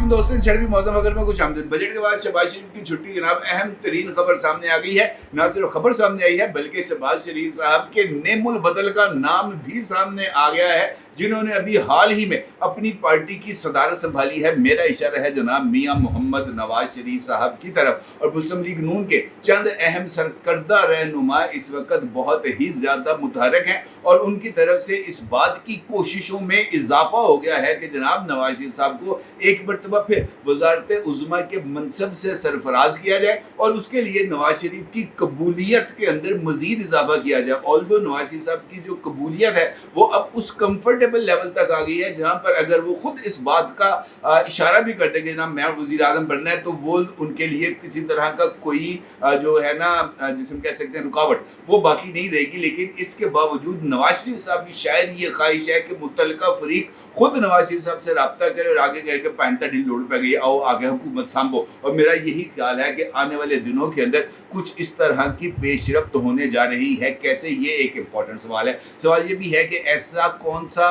अस्सलाम दोस्तों, शर्फी मौसम अगर में कुछ आमदन। बजट के बाद शहबाज शरीफ की छुट्टी जनाब अहम तरीन खबर सामने आ गई है। ना सिर्फ खबर सामने आई है बल्कि शहबाज शरीफ साहब के नेमुल बदल का नाम भी सामने आ गया है, जिन्होंने अभी हाल ही में अपनी पार्टी की सदारत संभाली है। मेरा इशारा है जनाब मियां मोहम्मद नवाज शरीफ साहब की तरफ। और मुस्लिम लीग नून के चंद अहम सरकर्दा रहनुमा इस वक्त बहुत ही ज़्यादा मुतहरक हैं और उनकी तरफ से इस बात की कोशिशों में इजाफा हो गया है कि जनाब नवाज शरीफ साहब को एक मरतबा फिर वजारत उज़्मा के मनसब से सरफराज किया जाए और उसके लिए नवाज शरीफ की कबूलियत के अंदर मजीद इजाफा किया जाए। ऑल्दो नवाज शरीफ साहब की जो कबूलियत है वो अब उस कंफर्टेबल लेवल तक आ गई है जहां पर अगर वो खुद इस बात का इशारा भी कर देंगे जनाब मैं वज़ीर आज़म बनना है, तो वो उनके लिए किसी तरह का कोई जो है ना जिसे हम कह सकते हैं रुकावट वो बाकी नहीं रहेगी। लेकिन इसके बावजूद नवाज शरीफ साहब की शायद ये ख्वाहिश है कि मुतल्लिका फरीक खुद नवाज शरीफ साहब से रब्ता करे और आगे कह के पैंता ढील लोड पे गई आओ आगे हुकूमत सांभो। और मेरा यही ख्याल है कि आने वाले दिनों के अंदर कुछ इस तरह की पेशरफ्त होने जा रही है। कैसे, ये एक इम्पॉर्टेंट सवाल है। सवाल ये भी है कि ऐसा कौन सा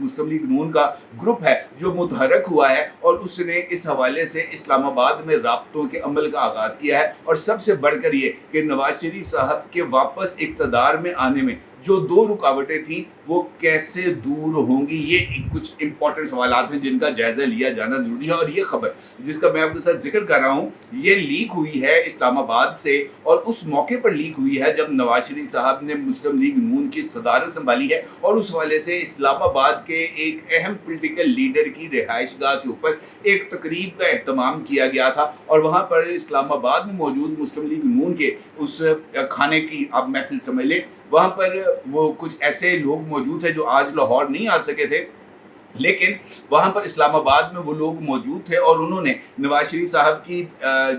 मुस्लिम लीग नून का ग्रुप है जो मुतहरक हुआ है और उसने इस हवाले से इस्लामाबाद में राब्तों के अमल का आगाज़ किया है। और सबसे बढ़कर ये कि नवाज शरीफ साहब के वापस इक़्तिदार में आने में जो दो रुकावटें थी वो कैसे दूर होंगी, ये कुछ इंपॉर्टेंट सवालात हैं जिनका जायज़ा लिया जाना ज़रूरी है। और ये खबर जिसका मैं आपके साथ जिक्र कर रहा हूँ ये लीक हुई है इस्लामाबाद से और उस मौके पर लीक हुई है जब नवाज शरीफ साहब ने मुस्लिम लीग नून की सदारत संभाली है और उस हवाले से इस्लामाबाद के एक अहम पोलिटिकल लीडर की रिहाइश गाह के ऊपर एक तकरीब का एहतमाम किया गया था। और वहाँ पर इस्लामाबाद में मौजूद मुस्लिम लीग नून के उस खाने की आप महफिल समझ लें, वहाँ पर वो कुछ ऐसे लोग मौजूद थे जो आज लाहौर नहीं आ सके थे, लेकिन वहाँ पर इस्लामाबाद में वो लोग मौजूद थे और उन्होंने नवाज शरीफ साहब की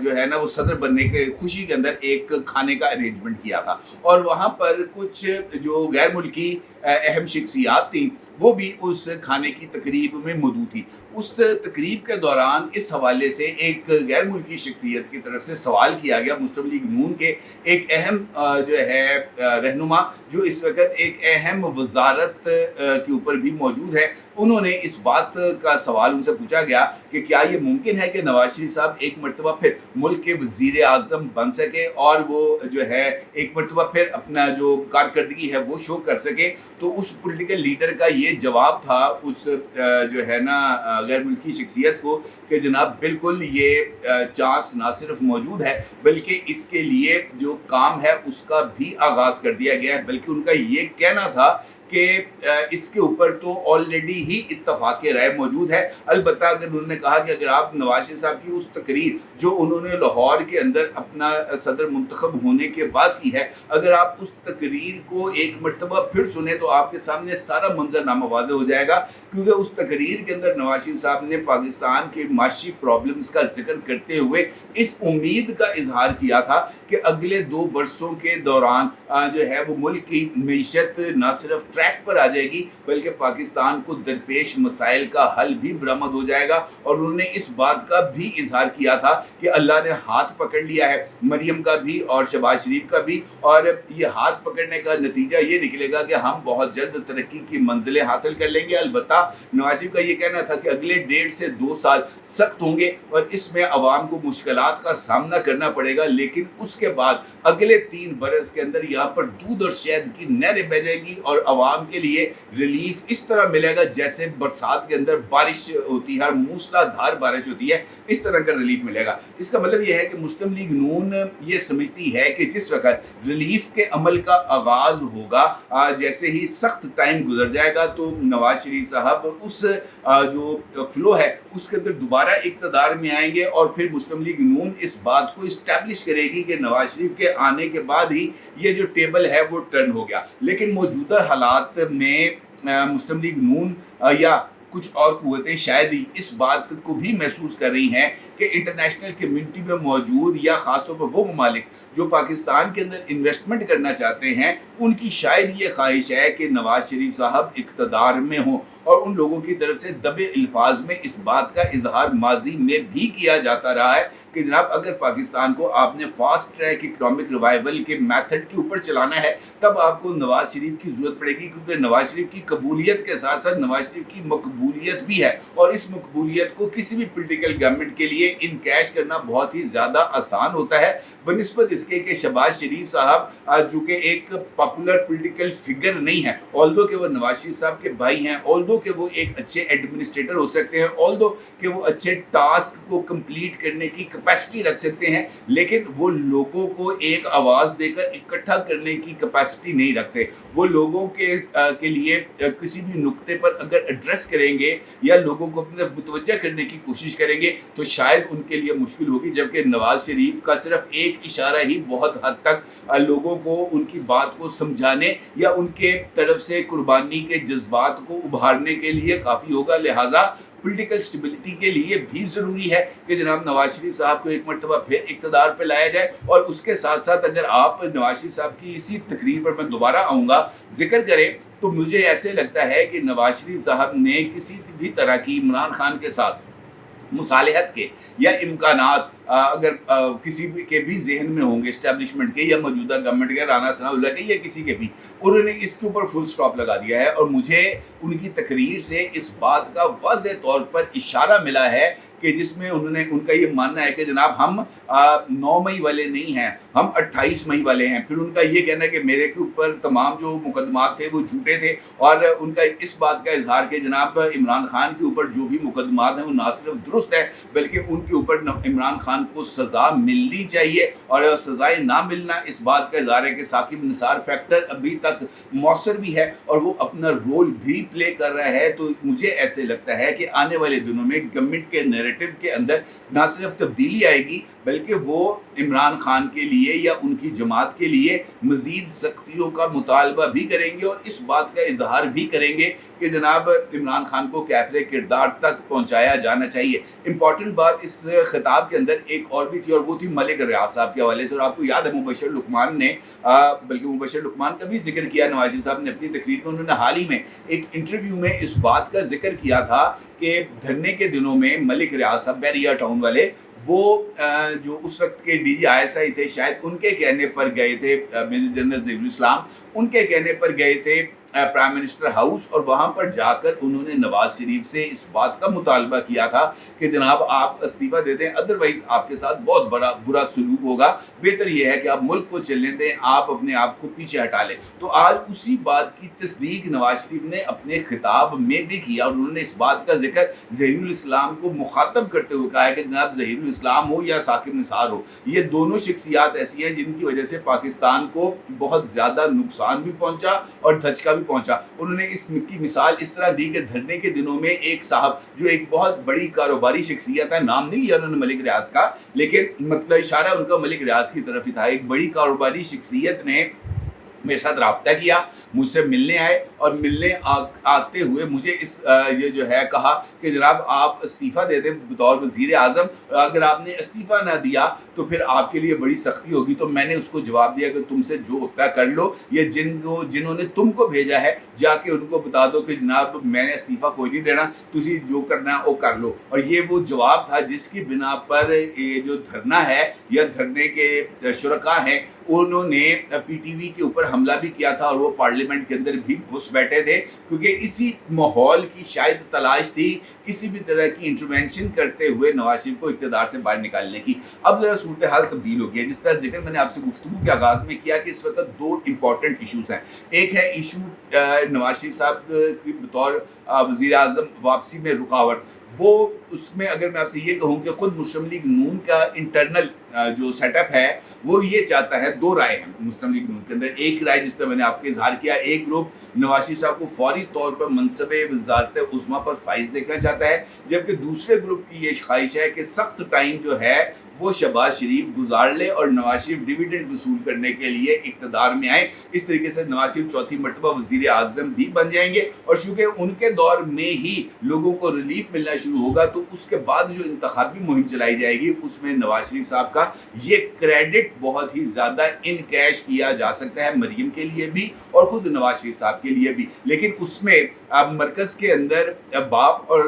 जो है ना वो सदर बनने के खुशी के अंदर एक खाने का अरेंजमेंट किया था। और वहाँ पर कुछ जो गैर मुल्की अहम शख्सियात थी वो भी उस खाने की तकरीब में मौजूद थी। उस तकरीब के दौरान इस हवाले से एक गैर मुल्की शख्सियत की तरफ से सवाल किया गया मुस्लिम लीग नून के एक अहम जो है रहनुमा जो इस वक्त एक अहम वजारत के ऊपर भी मौजूद है। उन्होंने इस बात का सवाल उनसे पूछा गया कि क्या ये मुमकिन है कि नवाज शरीफ साहब एक मरतबा फिर मुल्क के वज़ीर आज़म बन सके और वो जो है एक मरतबा फिर अपना जो कारकर्दगी है वो शो कर सके। तो उस पॉलिटिकल लीडर का ये जवाब था उस जो है ना गैर मुल्की शख्सियत को कि जनाब बिल्कुल ये चांस ना सिर्फ मौजूद है बल्कि इसके लिए जो काम है उसका भी आगाज़ कर दिया गया है। बल्कि उनका ये कहना था कि इसके ऊपर तो ऑलरेडी ही इत्तफाक राय मौजूद है। अलबत्ता अगर उन्होंने कहा कि अगर आप नवाज शरीफ साहब की उस तकरीर जो उन्होंने लाहौर के अंदर अपना सदर मुंतखब होने के बाद की है, अगर आप उस तकरीर को एक मरतबा फिर सुने तो आपके सामने सारा मंजरनामा वाज़ेह हो जाएगा। क्योंकि उस तकरीर के अंदर नवाज शरीफ साहब ने पाकिस्तान के माशी प्रॉब्लम्स का जिक्र करते हुए इस उम्मीद का इजहार किया था कि अगले 2 बरसों के दौरान जो है वो मुल्क की मीशत न सिर्फ ट्रैक पर आ जाएगी बल्कि पाकिस्तान को दरपेश मसाइल का हल भी बरामद हो जाएगा। और उन्होंने इस बात का भी इजहार किया था कि अल्लाह ने हाथ पकड़ लिया है मरियम का भी और शहबाज शरीफ का भी, और ये हाथ पकड़ने का नतीजा ये निकलेगा कि हम बहुत जल्द तरक्की की मंजिलें हासिल कर लेंगे। अलबत्ता नवाज शरीफ का ये कहना था कि अगले 1.5 से 2 साल सख्त होंगे और इसमें अवाम को मुश्किलात का सामना करना पड़ेगा, लेकिन उसके बाद अगले 3 बरस के अंदर यहाँ पर दूध और शहद की नहरें बह जाएंगी और अवाम के लिए रिलीफ इस तरह मिलेगा जैसे बरसात के अंदर बारिश होती है, मूसलाधार बारिश होती है, इस तरह का रिलीफ मिलेगा। इसका मतलब यह है कि मुस्लिम लीग नून ये समझती है कि जिस वक्त रिलीफ के अमल का आगाज होगा, जैसे ही सख्त टाइम गुजर जाएगा तो नवाज शरीफ साहब उस जो फ्लो है उसके अंदर दोबारा इक़्तिदार में आएंगे और फिर मुस्लिम लीग नून इस बात को इस्टेब्लिश करेगी कि नवाज शरीफ के आने के बाद ही ये जो टेबल है वो टर्न हो गया। लेकिन मौजूदा हालात में मुस्लिम लीग नून या कुछ और कुव्वतें शायद ही इस बात को भी महसूस कर रही हैं कि इंटरनेशनल कम्युनिटी में मौजूद या ख़ासतौर पर वो ममालिक जो पाकिस्तान के अंदर इन्वेस्टमेंट करना चाहते हैं उनकी शायद ये ख्वाहिश है कि नवाज शरीफ साहब इक़्तिदार में हों। और उन लोगों की तरफ से दबे अल्फाज में इस बात का इजहार माजी में भी किया जाता रहा है کہ جناب اگر پاکستان کو آپ نے فاسٹ ٹریک اکنامک ریوائول کے میتھڈ کے اوپر چلانا ہے تب آپ کو نواز شریف کی ضرورت پڑے گی، کیونکہ نواز شریف کی قبولیت کے ساتھ ساتھ نواز شریف کی مقبولیت بھی ہے، اور اس مقبولیت کو کسی بھی پولیٹیکل گورنمنٹ کے لیے انکیش کرنا بہت ہی زیادہ آسان ہوتا ہے، بنسبت اس کے کہ شہباز شریف صاحب جو کہ ایک پاپولر پولیٹیکل فگر نہیں ہے، آلدو کہ وہ نواز شریف صاحب کے بھائی ہیں، آلدو کہ وہ ایک اچھے ایڈمنسٹریٹر ہو سکتے ہیں، آلدو کہ وہ اچھے ٹاسک کو کمپلیٹ کرنے کی کیپیسٹی رکھ سکتے ہیں، لیکن وہ لوگوں کو ایک آواز دے کر اکٹھا کرنے کی کیپیسٹی نہیں رکھتے۔ وہ لوگوں کے لیے کسی بھی نقطے پر اگر ایڈریس کریں گے یا لوگوں کو اپنے متوجہ کرنے کی کوشش کریں گے تو شاید ان کے لیے مشکل ہوگی، جبکہ نواز شریف کا صرف ایک اشارہ ہی بہت حد تک لوگوں کو ان کی بات کو سمجھانے یا ان کے طرف سے قربانی کے جذبات کو ابھارنے کے لیے کافی ہوگا۔ لہٰذا پولیٹیکل سٹیبلٹی کے لیے بھی ضروری ہے کہ جناب نواز شریف صاحب کو ایک مرتبہ پھر اقتدار پہ لایا جائے، اور اس کے ساتھ ساتھ اگر آپ نواز شریف صاحب کی اسی تقریر پر میں دوبارہ آؤں گا ذکر کریں تو مجھے ایسے لگتا ہے کہ نواز شریف صاحب نے کسی بھی طرح کی عمران خان کے ساتھ مصالحت کے یا امکانات اگر کسی کے بھی ذہن میں ہوں گے اسٹیبلشمنٹ کے یا موجودہ گورنمنٹ کے، رانا ثناء اللہ کے یا کسی کے بھی، انہوں نے اس کے اوپر فل سٹاپ لگا دیا ہے، اور مجھے ان کی تقریر سے اس بات کا واضح طور پر اشارہ ملا ہے کہ جس میں ان کا یہ ماننا ہے کہ جناب ہم 9 مئی والے نہیں ہیں، ہم 28 مئی والے ہیں۔ پھر ان کا یہ کہنا ہے کہ میرے کے اوپر تمام جو مقدمات تھے وہ جھوٹے تھے، اور ان کا اس بات کا اظہار کہ جناب عمران خان کے اوپر جو بھی مقدمات ہیں وہ نہ صرف درست ہے بلکہ ان کے اوپر عمران خان کو سزا ملنی چاہیے، اور سزائیں نہ ملنا اس بات کا اظہار ہے کہ ثاقب نثار فیکٹر ابھی تک مؤثر بھی ہے اور وہ اپنا رول بھی پلے کر رہا ہے۔ تو مجھے ایسے لگتا ہے کہ آنے والے دنوں میں گورنمنٹ کے نیریٹو کے اندر نہ صرف تبدیلی آئے گی بلکہ وہ عمران خان کے لیے یا ان کی جماعت کے لیے مزید سختیوں کا مطالبہ بھی کریں گے، اور اس بات کا اظہار بھی کریں گے کہ جناب عمران خان کو کیفر کردار تک پہنچایا جانا چاہیے۔ امپورٹنٹ بات اس خطاب کے اندر ایک اور بھی تھی، اور وہ تھی ملک ریاض صاحب کے حوالے سے، اور آپ کو یاد ہے مبشر لقمان نے بلکہ مبشر لقمان کا بھی ذکر کیا نواز شریف صاحب نے اپنی تقریر میں، انہوں نے حال ہی میں ایک انٹرویو میں اس بات کا ذکر کیا تھا کہ دھرنے کے دنوں میں ملک ریاض صاحب بیریا ٹاؤن والے، وہ جو اس وقت کے D G I S I تھے، شاید ان کے کہنے پر گئے تھے، میجر جنرل ظہیر الاسلام ان کے کہنے پر گئے تھے پرائم منسٹر ہاؤس، اور وہاں پر جا کر انہوں نے نواز شریف سے اس بات کا مطالبہ کیا تھا کہ جناب آپ استعفیٰ دے دیں، ادروائز آپ کے ساتھ بہت برا سلوک ہوگا، بہتر یہ ہے کہ آپ ملک کو چلنے دیں، آپ اپنے آپ کو پیچھے ہٹا لیں۔ تو آج اسی بات کی تصدیق نواز شریف نے اپنے خطاب میں بھی کیا، اور انہوں نے اس بات کا ذکر ظہیر الاسلام کو مخاطب کرتے ہوئے کہا ہے کہ جناب ظہیر الاسلام ہو یا ثاقب نثار ہو، یہ دونوں شخصیات ایسی ہیں جن کی وجہ سے پاکستان کو بہت زیادہ نقصان بھی پہنچا اور دھچکا بھی پہنچا۔ انہوں نے اس کی مثال اس طرح دی کہ دھرنے کے دنوں میں ایک صاحب جو ایک بہت بڑی کاروباری شخصیت ہے، نام نہیں لیا انہوں نے ملک ریاض کا، لیکن مطلب اشارہ ان کا ملک ریاض کی طرف ہی تھا، ایک بڑی کاروباری شخصیت نے میرے ساتھ رابطہ کیا، مجھ سے ملنے آئے، اور ملنے آتے ہوئے مجھے یہ جو ہے کہا کہ جناب آپ استعفیٰ دے دیں بطور وزیر اعظم، اگر آپ نے استعفیٰ نہ دیا تو پھر آپ کے لیے بڑی سختی ہوگی۔ تو میں نے اس کو جواب دیا کہ تم سے جو ہوتا ہے کر لو، یہ جنہوں نے تم کو بھیجا ہے جا کے ان کو بتا دو کہ جناب میں نے استعفیٰ کوئی نہیں دینا، تجھے جو کرنا ہے وہ کر لو۔ اور یہ وہ جواب تھا جس کی بنا پر یہ جو دھرنا ہے یا دھرنے کے شرکا ہیں انہوں نے پی ٹی وی کے اوپر حملہ بھی کیا تھا، اور وہ پارلیمنٹ کے اندر بھی گھس بیٹھے تھے، کیونکہ اسی ماحول کی شاید تلاش تھی کسی بھی طرح کی انٹروینشن کرتے ہوئے نواز شریف کو اقتدار سے باہر نکالنے کی۔ اب ذرا صورتحال تبدیل ہو گئی ہے، جس طرح ذکر میں نے آپ سے گفتگو کے آغاز میں کیا کہ اس وقت 2 امپورٹنٹ ایشوز ہیں۔ ایک ہے ایشو نواز شریف صاحب کی بطور وزیر اعظم واپسی میں رکاوٹ، وہ اس میں اگر میں آپ سے یہ کہوں کہ خود مسلم لیگ نون کا انٹرنل جو سیٹ اپ ہے وہ یہ چاہتا ہے، 2 رائے ہیں مسلم لیگ نون کے اندر۔ ایک رائے جس طرح میں نے آپ کے اظہار کیا، ایک گروپ نواز شریف صاحب کو فوری طور پر منصب وزارت عظمیٰ پر فائز دیکھنا چاہتا ہے، جبکہ دوسرے گروپ کی یہ خواہش ہے کہ سخت ٹائم جو ہے وہ شہباز شریف گزار لے اور نواز شریف ڈیویڈنڈ وصول کرنے کے لیے اقتدار میں آئے۔ اس طریقے سے نواز شریف چوتھی مرتبہ وزیر اعظم بھی بن جائیں گے، اور چونکہ ان کے دور میں ہی لوگوں کو ریلیف ملنا شروع ہوگا تو اس کے بعد جو انتخابی مہم چلائی جائے گی اس میں نواز شریف صاحب کا یہ کریڈٹ بہت ہی زیادہ انکیش کیا جا سکتا ہے، مریم کے لیے بھی اور خود نواز شریف صاحب کے لیے بھی۔ لیکن اس میں مرکز کے اندر باپ اور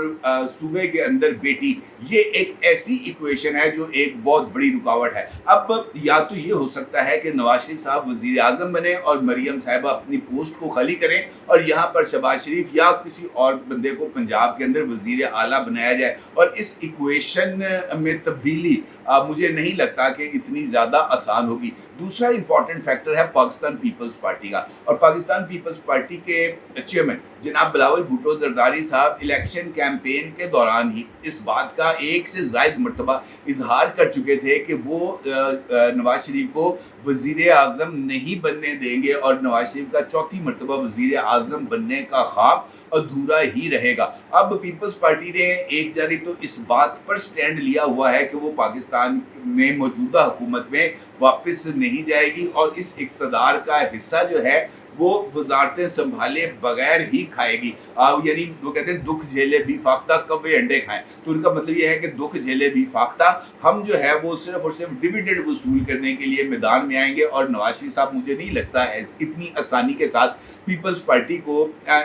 صوبے کے اندر بیٹی، یہ ایک ایسی ایکویشن ہے جو ایک एक बहुत बड़ी रुकावट है। अब या तो ये हो सकता है कि नवाज शरीफ साहब वज़ीर आज़म बने और मरियम साहिबा अपनी पोस्ट को खाली करें और यहाँ पर शहबाज शरीफ या किसी और बंदे को पंजाब के अंदर वज़ीर आला बनाया जाए, और इस इक्वेशन में तब्दीली मुझे नहीं लगता कि इतनी ज़्यादा आसान होगी। दूसरा इंपॉर्टेंट फैक्टर है पाकिस्तान पीपल्स पार्टी का, और पाकिस्तान पीपल्स पार्टी के चेयरमैन जनाब बिलावल भुट्टो जरदारी साहब इलेक्शन कैंपेन के दौरान ही इस बात का एक से ज़ायद मरतबा इजहार कर चुके थे कि वो नवाज शरीफ को वज़ीर आज़म नहीं बनने देंगे और नवाज शरीफ का चौथी मरतबा वज़ीर आज़म बनने का ख्वाब अधूरा ही रहेगा। अब पीपल्स पार्टी ने एक जानिब तो इस बात पर स्टैंड लिया हुआ है कि वो पाकिस्तान में मौजूदा हुकूमत में वापस नहीं जाएगी और इस इक़्तिदार का हिस्सा जो है वो वजारतें संभाले बगैर ही खाएगी। यानी वो कहते हैं दुख झेले भी फाख्ता कब वे अंडे खाएं, तो उनका मतलब ये है कि दुख झेले भी फाख्ता, हम जो है वो सिर्फ और सिर्फ डिविडेंड वसूल करने के लिए मैदान में आएंगे। और नवाज शरीफ साहब मुझे नहीं लगता है इतनी आसानी के साथ पीपल्स पार्टी को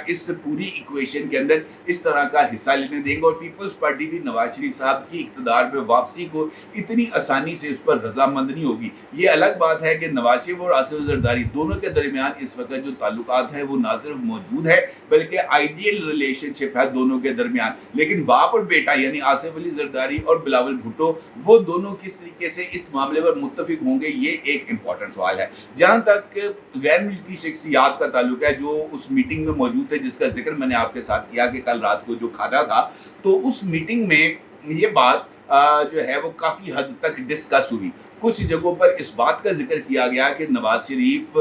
इस पूरी इक्वेशन के अंदर इस तरह का हिस्सा लेने देंगे, और पीपल्स पार्टी भी नवाज शरीफ साहब की इक़्तिदार में वापसी को इतनी आसानी से उस पर रजामंद नहीं होगी। ये अलग बात है कि नवाज शरीफ और आसिफ जरदारी दोनों के दरमियान इस वक्त जो ताल्लुकात हैं वो ना सिर्फ मौजूद है बल्कि आइडियल रिलेशनशिप है दोनों के दरमियान। लेकिन बाप और बेटा यानी आसिफ अली जरदारी और बिलावल भुट्टो, वो दोनों किस तरीके से इस मामले पर मुत्तफिक होंगे, ये एक इंपॉर्टेंट सवाल है। जहाँ तक गैर मुल्की शख्सियात का ताल्लुक है जो उस मीटिंग में मौजूद थे, जिसका जिक्र मैंने आपके साथ किया कि कल रात को जो खाना था, तो उस मीटिंग में ये बात जो है वो काफ़ी हद तक डिस्कस हुई। कुछ जगहों पर इस बात का जिक्र किया गया कि नवाज शरीफ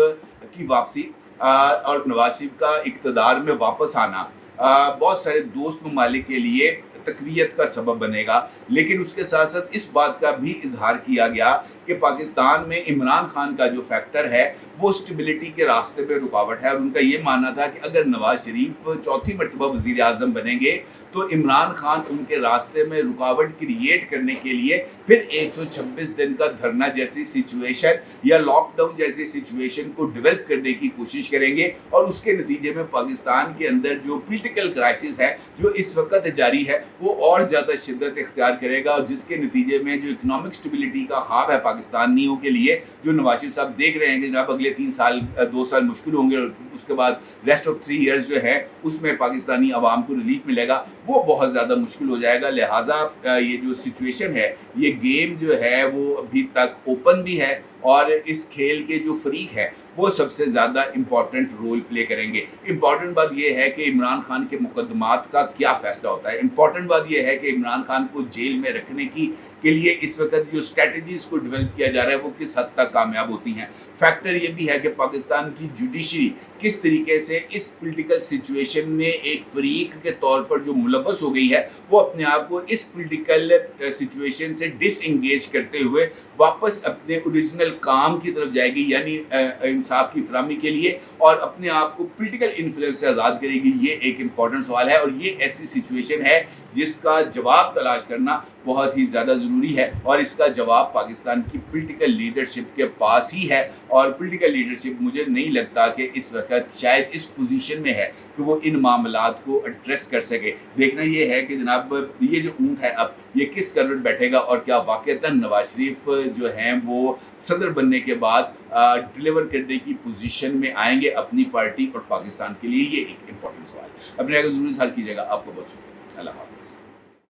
की वापसी और नवाज शरीफ का इक़्तिदार में वापस आना बहुत सारे दोस्त ममालिक के लिए तक़वियत का सबब बनेगा। लेकिन उसके साथ साथ इस बात का भी इजहार किया गया कि पाकिस्तान में इमरान खान का जो फैक्टर है वो स्टेबिलिटी के रास्ते पे रुकावट है, और उनका ये मानना था कि अगर नवाज शरीफ चौथी मरतबा वज़ीर आज़म बनेंगे तो इमरान खान उनके रास्ते में रुकावट क्रिएट करने के लिए फिर 126 दिन का धरना जैसी सिचुएशन या लॉकडाउन जैसी सिचुएशन को डेवलप करने की कोशिश करेंगे, और उसके नतीजे में पाकिस्तान के अंदर जो पॉलिटिकल क्राइसिस है जो इस वक्त जारी है वो और ज़्यादा शिद्दत इख्तियार करेगा, और जिसके नतीजे में जो इकनॉमिक स्टेबिलिटी का ख्वाब है पाकिस्तानियों के लिए, जो नवाज शरीफ साहब देख रहे हैं कि जनाब अगले 2 साल मुश्किल होंगे और उसके बाद रेस्ट ऑफ 3 इयर्स जो है उसमें पाकिस्तानी अवाम को रिलीफ मिलेगा, वो बहुत ज़्यादा मुश्किल हो जाएगा। लिहाजा ये जो सिचुएशन है, ये गेम जो है वो अभी तक ओपन भी है, और इस खेल के जो फरीक है वो सबसे ज़्यादा इम्पॉर्टेंट रोल प्ले करेंगे। इम्पॉर्टेंट बात यह है कि इमरान खान के मुकदमात का क्या फ़ैसला होता है। इम्पॉर्टेंट बात यह है कि इमरान खान को जेल में रखने के लिए इस वक्त जो स्ट्रेटजीज़ को डेवलप किया जा रहा है वो किस हद तक कामयाब होती हैं। फैक्टर ये भी है कि पाकिस्तान की जुडिशरी किस तरीके से इस पॉलिटिकल सिचुएशन में एक फरीक के तौर पर जो मुलव्वस हो गई है, वो अपने आप को इस पॉलिटिकल सिचुएशन से डिसएंगेज करते हुए वापस अपने ओरिजिनल काम की तरफ जाएगी, यानी इंसाफ की फराहमी के लिए, और अपने आप को पॉलिटिकल इन्फ्लुएंस से आज़ाद करेगी। ये एक इम्पॉर्टेंट सवाल है, और ये ऐसी सिचुएशन है जिसका जवाब तलाश करना बहुत ही ज़्यादा ज़रूरी है, और इसका जवाब पाकिस्तान की पॉलिटिकल लीडरशिप के पास ही है। और पॉलिटिकल लीडरशिप मुझे नहीं लगता कि इस वक्त शायद इस पोजीशन में है कि वो इन मामलात को एड्रेस कर सके। देखना ये है कि जनाब ये जो ऊँट है अब ये किस करवट बैठेगा, और क्या वाक़तन नवाज शरीफ जो हैं वो सदर बनने के बाद डिलीवर करने की पोजीशन में आएंगे अपनी पार्टी और पाकिस्तान के लिए। ये एक इम्पॉर्टेंट सवाल है। अपने आगे ज़रूर सवाल कीजिएगा। आपको बहुत शुक्रिया। अल्लाह हाफ़िज़।